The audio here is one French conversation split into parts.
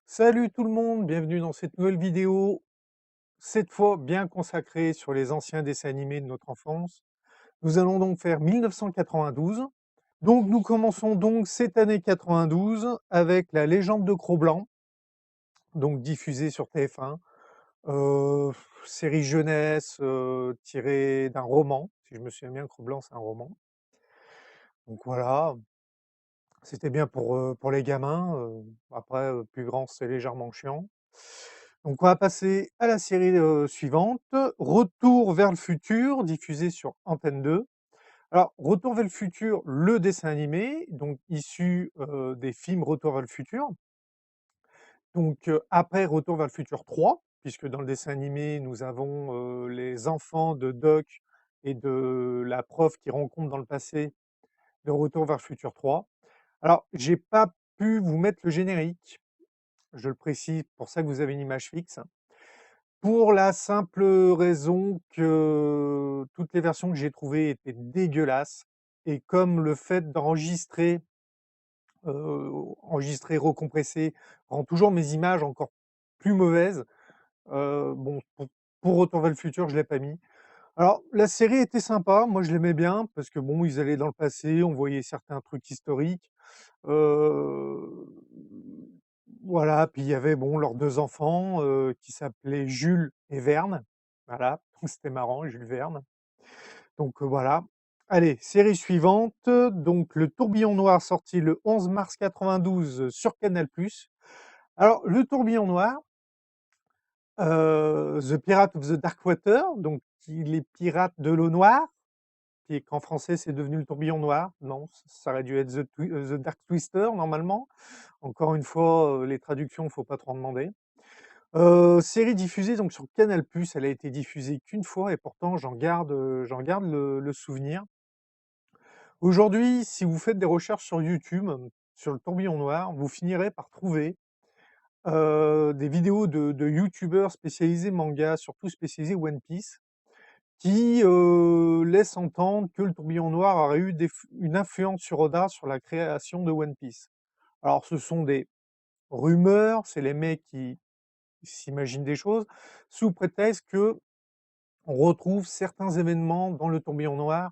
Salut tout le monde, bienvenue dans cette nouvelle vidéo, cette fois bien consacrée sur les anciens dessins animés de notre enfance. Nous allons donc faire 1992. Donc nous commençons donc cette année 92 avec La Légende de Cro-Blanc, donc diffusée sur TF1, euh, série jeunesse tirée d'un roman, si je me souviens bien, Cro-Blanc c'est un roman. Donc voilà, c'était bien pour les gamins, après plus grand c'est légèrement chiant. Donc on va passer à la série, suivante, Retour vers le futur, diffusé sur Antenne 2. Alors Retour vers le futur, le dessin animé, donc issu, des films Retour vers le futur. Donc, après Retour vers le futur 3, puisque dans le dessin animé, nous avons, les enfants de Doc et de la prof qui rencontrent dans le passé de Retour vers le futur 3. Alors j'ai pas pu vous mettre le générique, je le précise, pour ça que vous avez une image fixe. Pour la simple raison que toutes les versions que j'ai trouvées étaient dégueulasses et comme le fait d'enregistrer, enregistrer, recompresser rend toujours mes images encore plus mauvaises, bon pour Retour vers le futur, je l'ai pas mis. Alors la série était sympa, moi je l'aimais bien parce que bon, ils allaient dans le passé, on voyait certains trucs historiques. Heu, voilà, puis il y avait, bon, leurs 2 enfants, qui s'appelaient Jules et Verne. Voilà, donc c'était marrant, Jules Verne. Donc, voilà. Allez, série suivante, donc Le Tourbillon Noir, sorti le 11 mars 92 sur Canal+. Alors, Le Tourbillon Noir, The Pirate of the Dark Water, donc les pirates de l'eau noire, qui qu'en français c'est devenu Le Tourbillon Noir. Non, ça aurait dû être The Dark Twister normalement. Encore une fois, les traductions, faut pas trop en demander. Série diffusée donc sur Canal+, elle a été diffusée qu'une fois et pourtant j'en garde le souvenir. Aujourd'hui, si vous faites des recherches sur YouTube, sur le tourbillon noir, vous finirez par trouver, des vidéos de youtubeurs spécialisés manga, surtout spécialisés One Piece, qui, laissent entendre que le tourbillon noir aurait eu une influence sur Oda sur la création de One Piece. Alors ce sont des rumeurs, c'est les mecs qui s'imaginent des choses, sous prétexte que on retrouve certains événements dans le tourbillon noir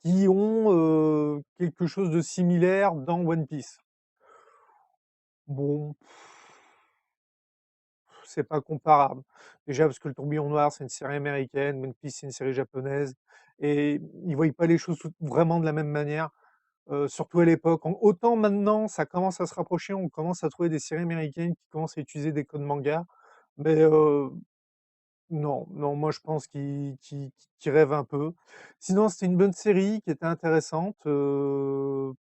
qui ont, quelque chose de similaire dans One Piece. Bon, c'est pas comparable. Déjà parce que le tourbillon noir, c'est une série américaine, One Piece, c'est une série japonaise et ils voient pas les choses vraiment de la même manière, surtout à l'époque. Autant maintenant, ça commence à se rapprocher, on commence à trouver des séries américaines qui commencent à utiliser des codes manga, mais non, non, moi je pense qu'ils rêvent un peu. Sinon, c'était une bonne série qui était intéressante,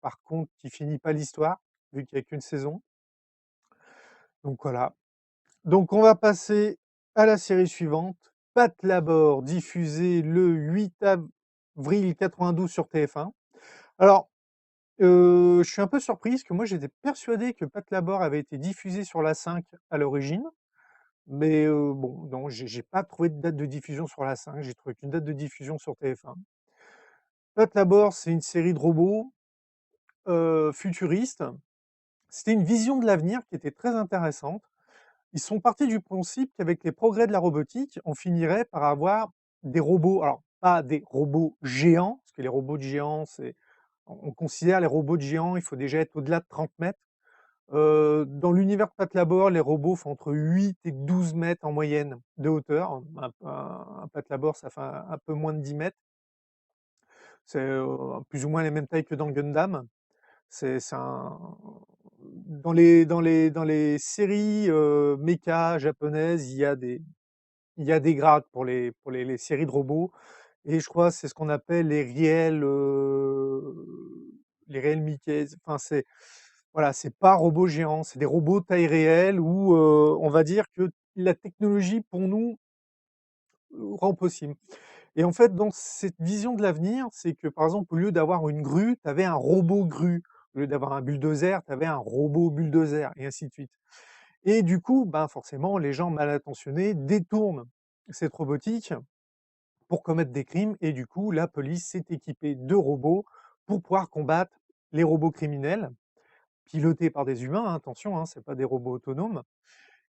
par contre qui finit pas l'histoire, vu qu'il y a qu'une saison. Donc voilà. Donc on va passer à la série suivante, Pat Labor, diffusée le 8 avril 92 sur TF1. Alors, je suis un peu surpris parce que moi j'étais persuadé que Pat Labor avait été diffusé sur la 5 à l'origine. Mais bon, non, j'ai pas trouvé de date de diffusion sur la 5, j'ai trouvé qu'une date de diffusion sur TF1. Pat Labor, c'est une série de robots, futuristes. C'était une vision de l'avenir qui était très intéressante. Ils sont partis du principe qu'avec les progrès de la robotique, on finirait par avoir des robots, alors pas des robots géants, parce que les robots de géants, on considère les robots de géants, il faut déjà être au-delà de 30 mètres. Dans l'univers de Pat Labor, les robots font entre 8 et 12 mètres en moyenne de hauteur. Un Pat Labor, ça fait un peu moins de 10 mètres. C'est plus ou moins les mêmes tailles que dans Gundam. C'est un... Dans les séries méca japonaises, il y a des grades pour les séries de robots. Et je crois que c'est ce qu'on appelle les réels Mickey. Enfin, voilà, c'est pas robots géants, c'est des robots taille réelle où on va dire que la technologie pour nous rend possible. Et en fait, dans cette vision de l'avenir, c'est que par exemple, au lieu d'avoir une grue, tu avais un robot grue. Au lieu d'avoir un bulldozer, tu avais un robot bulldozer, et ainsi de suite. Et du coup, ben forcément, les gens mal intentionnés détournent cette robotique pour commettre des crimes, et du coup, la police s'est équipée de robots pour pouvoir combattre les robots criminels. pilotés par des humains, hein, attention, hein, c'est pas des robots autonomes.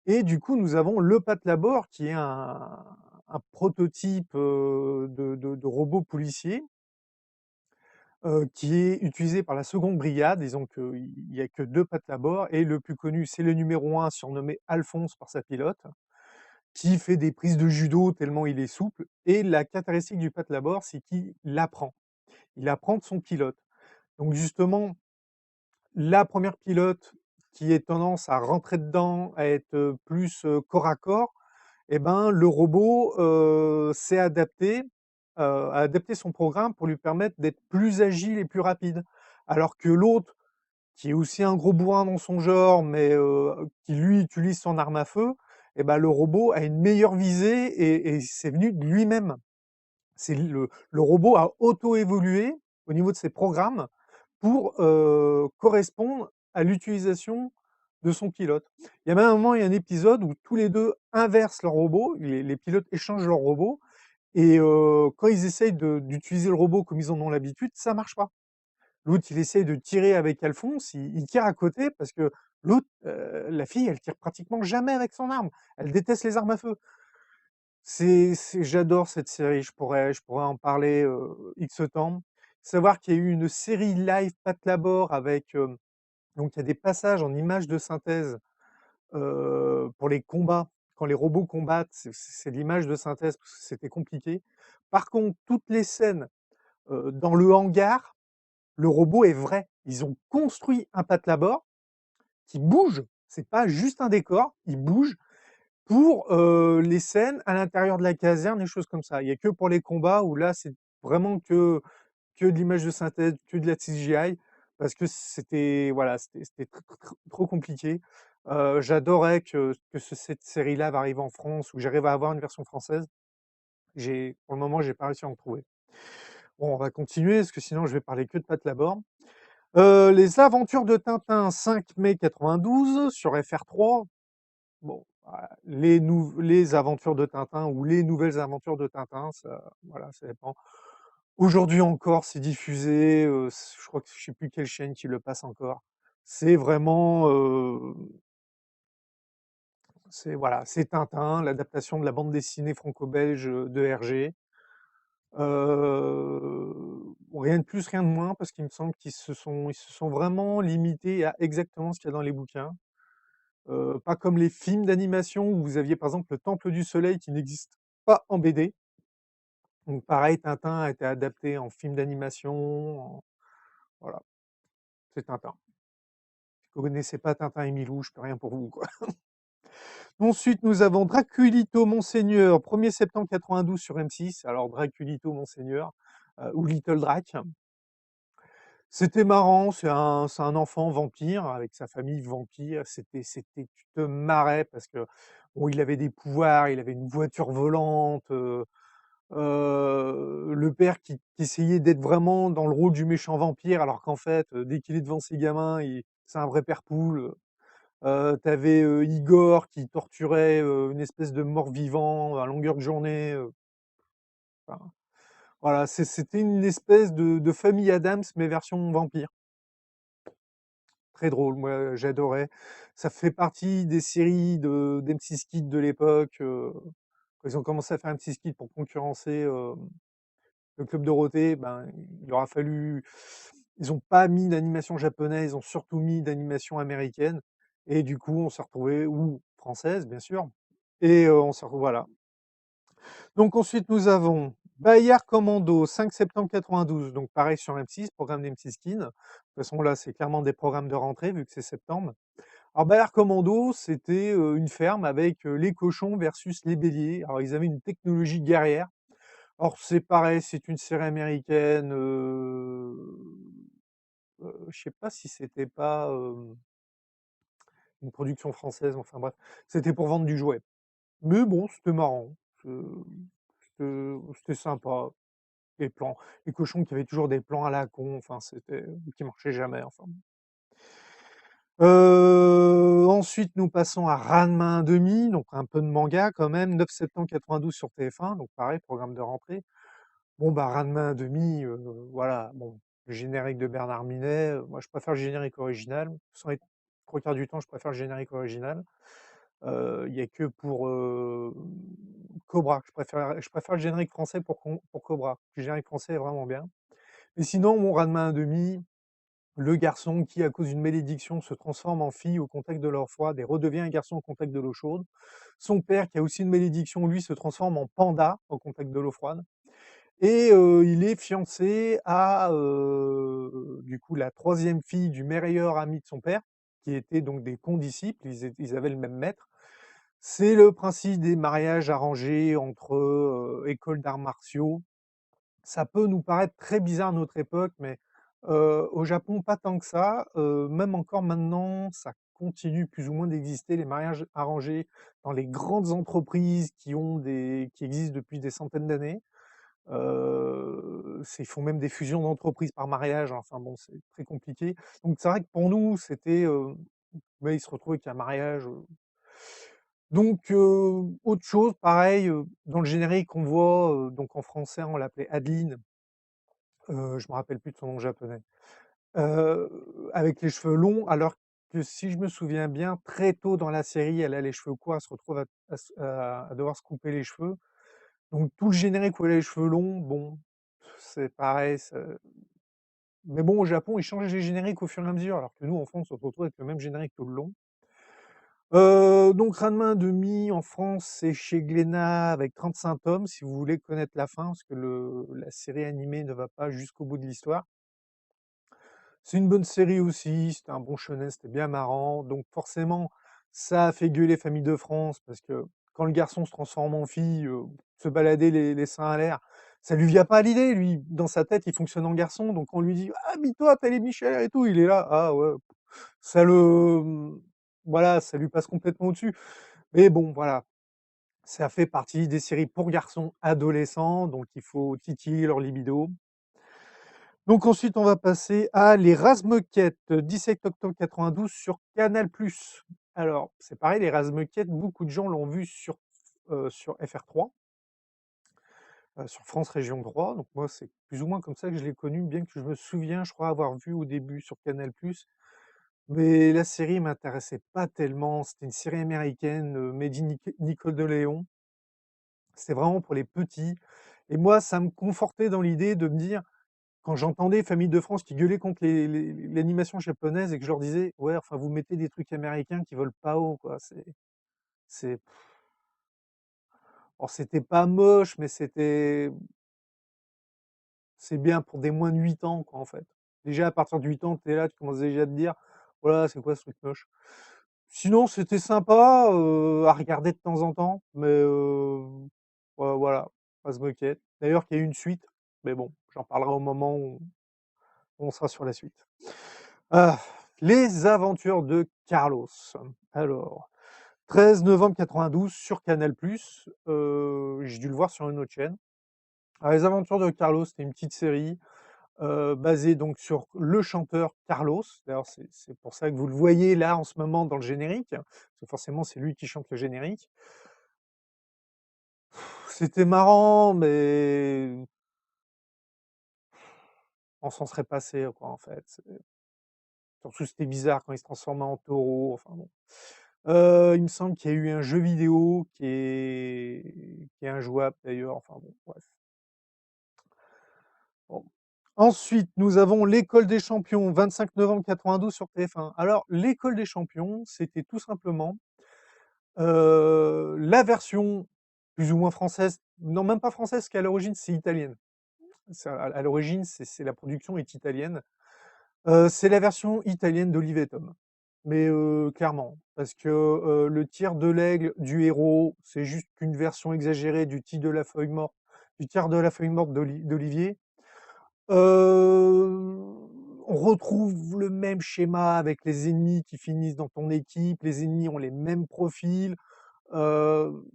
Et du coup, nous avons le Patlabor, qui est un prototype de robot policier, qui est utilisé par la seconde brigade. Disons qu'il n'y a que deux Patlabor, et le plus connu, c'est le numéro un, surnommé Alphonse par sa pilote, qui fait des prises de judo tellement il est souple. Et la caractéristique du Patlabor, c'est qu'il apprend. Il apprend de son pilote. Donc justement, la première pilote qui ait tendance à rentrer dedans, à être plus corps à corps, eh ben, le robot s'est adapté, a adapté son programme pour lui permettre d'être plus agile et plus rapide. Alors que l'autre, qui est aussi un gros bourrin dans son genre, mais qui lui utilise son arme à feu, eh ben, le robot a une meilleure visée et c'est venu de lui-même. Le robot a auto-évolué au niveau de ses programmes pour correspondre à l'utilisation de son pilote. Il y a même un moment, il y a un épisode où tous les deux inversent leur robot, les pilotes échangent leur robot, et quand ils essayent d'utiliser le robot comme ils en ont l'habitude, ça marche pas. L'autre, il essaye de tirer avec Alphonse, il tire à côté parce que l'autre, la fille, elle tire pratiquement jamais avec son arme. Elle déteste les armes à feu. J'adore cette série, je pourrais en parler X temps. Savoir qu'il y a eu une série live Pat Labor avec, donc il y a des passages en images de synthèse pour les combats. Quand les robots combattent, c'est de l'image de synthèse parce que c'était compliqué. Par contre, toutes les scènes dans le hangar, le robot est vrai. Ils ont construit un Pat Labor qui bouge. C'est pas juste un décor, il bouge pour les scènes à l'intérieur de la caserne, des choses comme ça. Il y a que pour les combats où là, c'est vraiment que de l'image de synthèse, que de la CGI, parce que c'était voilà, c'était trop compliqué. J'adorais que cette série-là va arriver en France, où j'arrive à avoir une version française. Pour le moment, j'ai pas réussi à en trouver. Bon, on va continuer, parce que sinon je vais parler que de Patte Laborde. Les aventures de Tintin, 5 mai 92 sur FR3. Bon, voilà, les aventures de Tintin ou les nouvelles aventures de Tintin, voilà, ça dépend. Aujourd'hui encore, c'est diffusé, je crois que je sais plus quelle chaîne qui le passe encore. C'est vraiment, c'est voilà, c'est Tintin, l'adaptation de la bande dessinée franco-belge de Hergé. Rien de plus, rien de moins, parce qu'il me semble qu'ils se sont vraiment limités à exactement ce qu'il y a dans les bouquins. Pas comme les films d'animation où vous aviez par exemple le Temple du Soleil qui n'existe pas en BD. Donc pareil, Tintin a été adapté en film d'animation, voilà, c'est Tintin. Si vous ne connaissez pas Tintin et Milou, je peux rien pour vous, quoi. Ensuite, nous avons Draculito Monseigneur, 1er septembre 92 sur M6. Alors Draculito Monseigneur, ou Little Drac. C'était marrant, c'est un enfant vampire avec sa famille vampire. Tu te marrais parce que bon, il avait des pouvoirs, il avait une voiture volante. Le père qui essayait d'être vraiment dans le rôle du méchant vampire, alors qu'en fait, dès qu'il est devant ses gamins, c'est un vrai père poule. Tu Igor qui torturait une espèce de mort-vivant à longueur de journée. Enfin, voilà, c'était une espèce de famille Adams, mais version vampire. Très drôle, moi j'adorais. Ça fait partie des séries d'M6 Kids de l'époque. Quand ils ont commencé à faire M6 Kids pour concurrencer le Club Dorothée, ben, il aura fallu. Ils n'ont pas mis d'animation japonaise, ils ont surtout mis d'animation américaine. Et du coup, on s'est retrouvé, ou française, bien sûr. Et on s'est retrouvé, voilà. Donc ensuite, nous avons Bayard Commando, 5 septembre 92. Donc pareil sur M6, programme d'M6 Kids. De toute façon, là, c'est clairement des programmes de rentrée, vu que c'est septembre. Alors Bayard Commando, c'était une ferme avec les cochons versus les béliers. Alors ils avaient une technologie guerrière. Or, c'est pareil, c'est une série américaine. Je sais pas si c'était pas une production française. Enfin bref, c'était pour vendre du jouet. Mais bon, c'était marrant. C'était sympa. Les plans, les cochons qui avaient toujours des plans à la con. Enfin, qui marchaient jamais. Enfin. Ensuite, nous passons à Ranma 1/2, donc un peu de manga quand même. 9 septembre 92 sur TF1, donc pareil, programme de rentrée. Bon, bah, Ranma 1/2, voilà, bon, le générique de Bernard Minet, moi je préfère le générique original. Sans être 3/4 du temps, je préfère le générique original. Il y a que pour, Cobra, je préfère le générique français pour Cobra. Le générique français est vraiment bien. Et sinon, mon Ranma 1/2, le garçon qui, à cause d'une malédiction, se transforme en fille au contact de l'eau froide et redevient un garçon au contact de l'eau chaude. Son père, qui a aussi une malédiction, lui, se transforme en panda au contact de l'eau froide. Et il est fiancé à, du coup, la troisième fille du meilleur ami de son père, qui étaient donc des condisciples, ils avaient le même maître. C'est le principe des mariages arrangés entre écoles d'arts martiaux. Ça peut nous paraître très bizarre à notre époque, mais au Japon, pas tant que ça. Même encore maintenant, ça continue plus ou moins d'exister, les mariages arrangés dans les grandes entreprises qui existent depuis des centaines d'années. Ils font même des fusions d'entreprises par mariage, enfin bon, c'est très compliqué. Donc c'est vrai que pour nous, c'était, ouais, ils se retrouvent avec un mariage. Donc autre chose, pareil, dans le générique, on voit, donc en français, on l'appelait Adeline, je me rappelle plus de son nom japonais, avec les cheveux longs, alors que si je me souviens bien, très tôt dans la série, elle a les cheveux courts, elle se retrouve à devoir se couper les cheveux. Donc tout le générique où elle a les cheveux longs, bon, c'est pareil, mais bon, au Japon, ils changent les génériques au fur et à mesure, alors que nous, en France, on se retrouve avec le même générique tout le long. Donc Ranma 1/2 en France, c'est chez Glénat avec 35 tomes, si vous voulez connaître la fin, parce que la série animée ne va pas jusqu'au bout de l'histoire. C'est une bonne série aussi, c'était un bon shonen, c'était bien marrant. Donc forcément, ça a fait gueuler Famille de France, parce que quand le garçon se transforme en fille, se balader les seins à l'air, ça lui vient pas à l'idée, lui. Dans sa tête, il fonctionne en garçon, donc on lui dit: «Ah, habille-toi, t'as les Michel et tout», il est là: «Ah ouais». Ça voilà, ça lui passe complètement au-dessus. Mais bon, voilà, ça fait partie des séries pour garçons adolescents, donc il faut titiller leur libido. Donc ensuite, on va passer à Les Razmequettes, 17 octobre 92 sur Canal+. Alors, c'est pareil, Les Razmequettes, beaucoup de gens l'ont vu sur FR3, sur France Région 3. Donc moi, c'est plus ou moins comme ça que je l'ai connu, bien que je me souviens, je crois avoir vu au début sur Canal+. Mais la série m'intéressait pas tellement. C'était une série américaine, made in Nicole de Léon. C'était vraiment pour les petits. Et moi, ça me confortait dans l'idée de me dire, quand j'entendais Famille de France qui gueulait contre l'animation japonaise et que je leur disais: «Ouais, enfin, vous mettez des trucs américains qui volent pas haut, quoi». C'est alors c'était pas moche, mais c'est bien pour des moins de 8 ans, quoi, en fait. Déjà, à partir de 8 ans, tu es là, tu commences déjà à te dire: «Voilà, c'est quoi ce truc moche?» Sinon, c'était sympa, à regarder de temps en temps, mais voilà, pas se moquer. D'ailleurs, qu'il y a eu une suite, mais bon, j'en parlerai au moment où on sera sur la suite. Ah, les aventures de Carlos. Alors, 13 novembre 92 sur Canal+, j'ai dû le voir sur une autre chaîne. Alors, les aventures de Carlos, c'était une petite série, basée donc sur le chanteur Carlos. D'ailleurs, c'est pour ça que vous le voyez là en ce moment dans le générique, parce que forcément c'est lui qui chante le générique. C'était marrant, mais on s'en serait passé, quoi, en fait. Surtout, c'était bizarre quand il se transformait en taureau, enfin bon. Il me semble qu'il y a eu un jeu vidéo qui est injouable d'ailleurs, enfin bon, bref. Bon. Ensuite, nous avons l'École des champions, 25 novembre 92 sur TF1. Alors, l'École des champions, c'était tout simplement, la version plus ou moins française, non, même pas française, parce qu'à l'origine, c'est italienne. À l'origine, la production est italienne. C'est la version italienne d'Olive et Tom. Mais clairement, parce que, le tir de l'aigle du héros, c'est juste qu'une version exagérée du tir de la feuille morte d'Olivier. On retrouve le même schéma avec les ennemis qui finissent dans ton équipe, les ennemis ont les mêmes profils. Heu,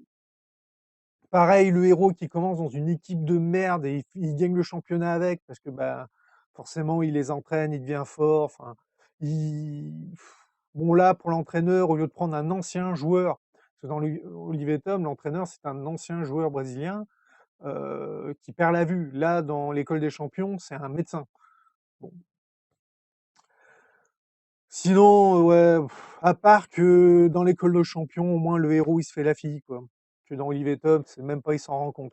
Pareil, le héros qui commence dans une équipe de merde et il gagne le championnat avec parce que, bah, forcément il les entraîne, il devient fort, enfin, il bon là, pour l'entraîneur, au lieu de prendre un ancien joueur, parce que dans Olivier Tom, l'entraîneur, c'est un ancien joueur brésilien, qui perd la vue. Là, dans l'école des champions, c'est un médecin. Bon. Sinon, ouais, à part que dans l'école de champion, au moins le héros il se fait la fille, quoi. Que dans Olive et Tom, c'est même pas il s'en rend compte.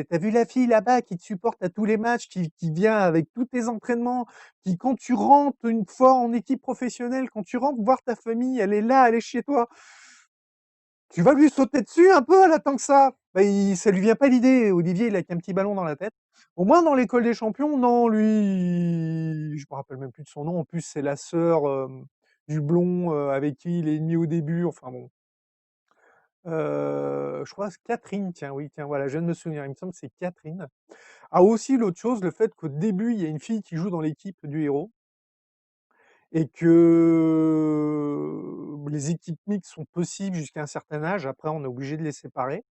T'as vu la fille là-bas qui te supporte à tous les matchs, qui vient avec tous tes entraînements, qui quand tu rentres une fois en équipe professionnelle, quand tu rentres voir ta famille, elle est là, elle est chez toi. Tu vas lui sauter dessus un peu, elle attend que ça. Bah, ça lui vient pas l'idée. Olivier, il a qu'un petit ballon dans la tête. Au moins, dans l'école des champions, non, lui, je me rappelle même plus de son nom. En plus, c'est la sœur du blond avec qui il est ennemi au début. Enfin bon. Je crois que c'est Catherine, tiens, oui, tiens, voilà, je viens de me souvenir. Il me semble que c'est Catherine. Ah, aussi, l'autre chose, le fait qu'au début, il y a une fille qui joue dans l'équipe du héros et que les équipes mixtes sont possibles jusqu'à un certain âge. Après, on est obligé de les séparer.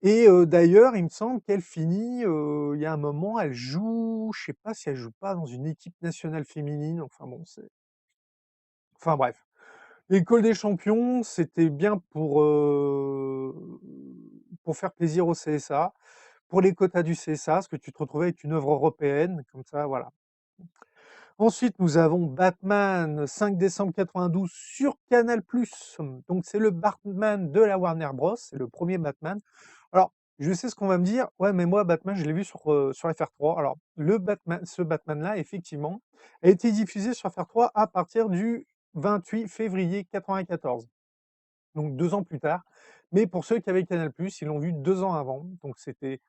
Et d'ailleurs, il me semble qu'elle finit, il y a un moment, elle joue, je sais pas si elle joue pas dans une équipe nationale féminine, enfin bon, enfin bref. L'école des champions, c'était bien pour faire plaisir au CSA, pour les quotas du CSA, parce que tu te retrouvais avec une œuvre européenne, comme ça, voilà. Ensuite, nous avons Batman, 5 décembre 92 sur Canal+. Donc c'est le Batman de la Warner Bros, c'est le premier Batman. Alors, je sais ce qu'on va me dire, ouais, mais moi, Batman, je l'ai vu sur FR3. Alors, ce Batman-là, effectivement, a été diffusé sur FR3 à partir du 28 février 94, donc 2 ans plus tard. Mais pour ceux qui avaient Canal+, ils l'ont vu 2 ans avant. Donc c'était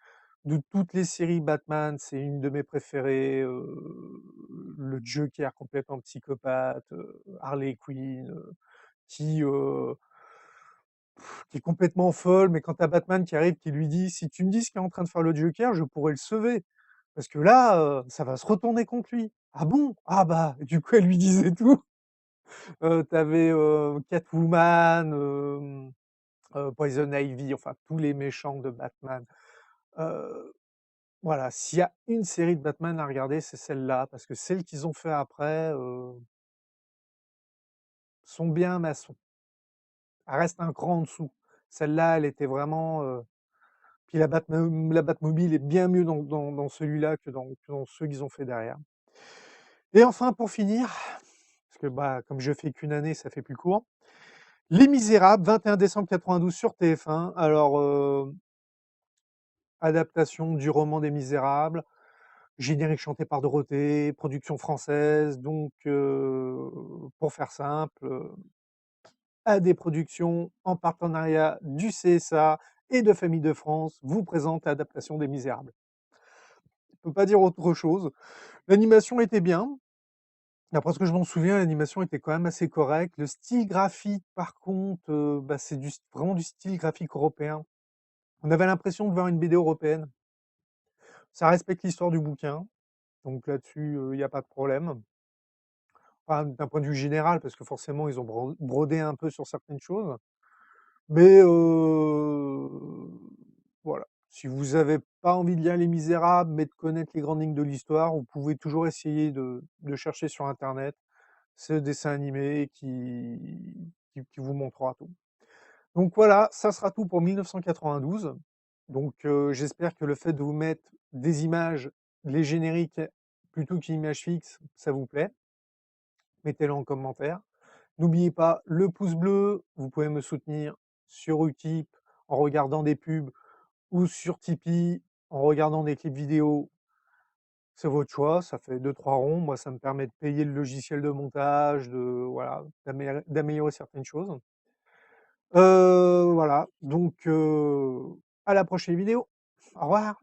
de toutes les séries Batman, c'est une de mes préférées. Le Joker complètement psychopathe, Harley Quinn, qui, euh, qui est complètement folle, mais quand t'as Batman qui arrive, qui lui dit: «Si tu me dis ce qu'est en train de faire le Joker, je pourrais le sauver. Parce que là, ça va se retourner contre lui». «Ah bon? Ah bah», du coup, elle lui disait tout. Tu Catwoman, Poison Ivy, enfin tous les méchants de Batman. Heu, voilà, s'il y a une série de Batman à regarder, c'est celle-là, parce que celles qu'ils ont fait après, sont bien, mais elles restent un cran en dessous. Celle-là, elle était vraiment, puis la Batmobile est bien mieux dans celui-là que dans ceux qu'ils ont fait derrière. Et enfin, pour finir, parce que bah, comme je fais qu'une année, ça fait plus court, Les Misérables, 21 décembre 92 sur TF1. Alors, adaptation du roman des Misérables, générique chanté par Dorothée, production française. Donc, pour faire simple, AD Productions, en partenariat du CSA et de Famille de France, vous présente l'adaptation des Misérables. Je ne peux pas dire autre chose. L'animation était bien. D'après ce que je m'en souviens, l'animation était quand même assez correcte. Le style graphique, par contre, bah, c'est vraiment du style graphique européen. On avait l'impression de voir une BD européenne. Ça respecte l'histoire du bouquin, donc là-dessus, il n'y a pas de problème. Enfin, d'un point de vue général, parce que forcément, ils ont brodé un peu sur certaines choses. Mais voilà. Si vous avez pas envie de lire Les Misérables, mais de connaître les grandes lignes de l'histoire, vous pouvez toujours essayer de chercher sur internet ce dessin animé qui vous montrera tout. Donc voilà, ça sera tout pour 1992. Donc j'espère que le fait de vous mettre des images, les génériques, plutôt qu'une image fixe, ça vous plaît. Mettez-le en commentaire. N'oubliez pas le pouce bleu, vous pouvez me soutenir sur Utip en regardant des pubs ou sur Tipeee en regardant des clips vidéo. C'est votre choix, ça fait 2-3 ronds. Moi, ça me permet de payer le logiciel de montage, voilà, d'améliorer certaines choses. Voilà, donc à la prochaine vidéo. Au revoir.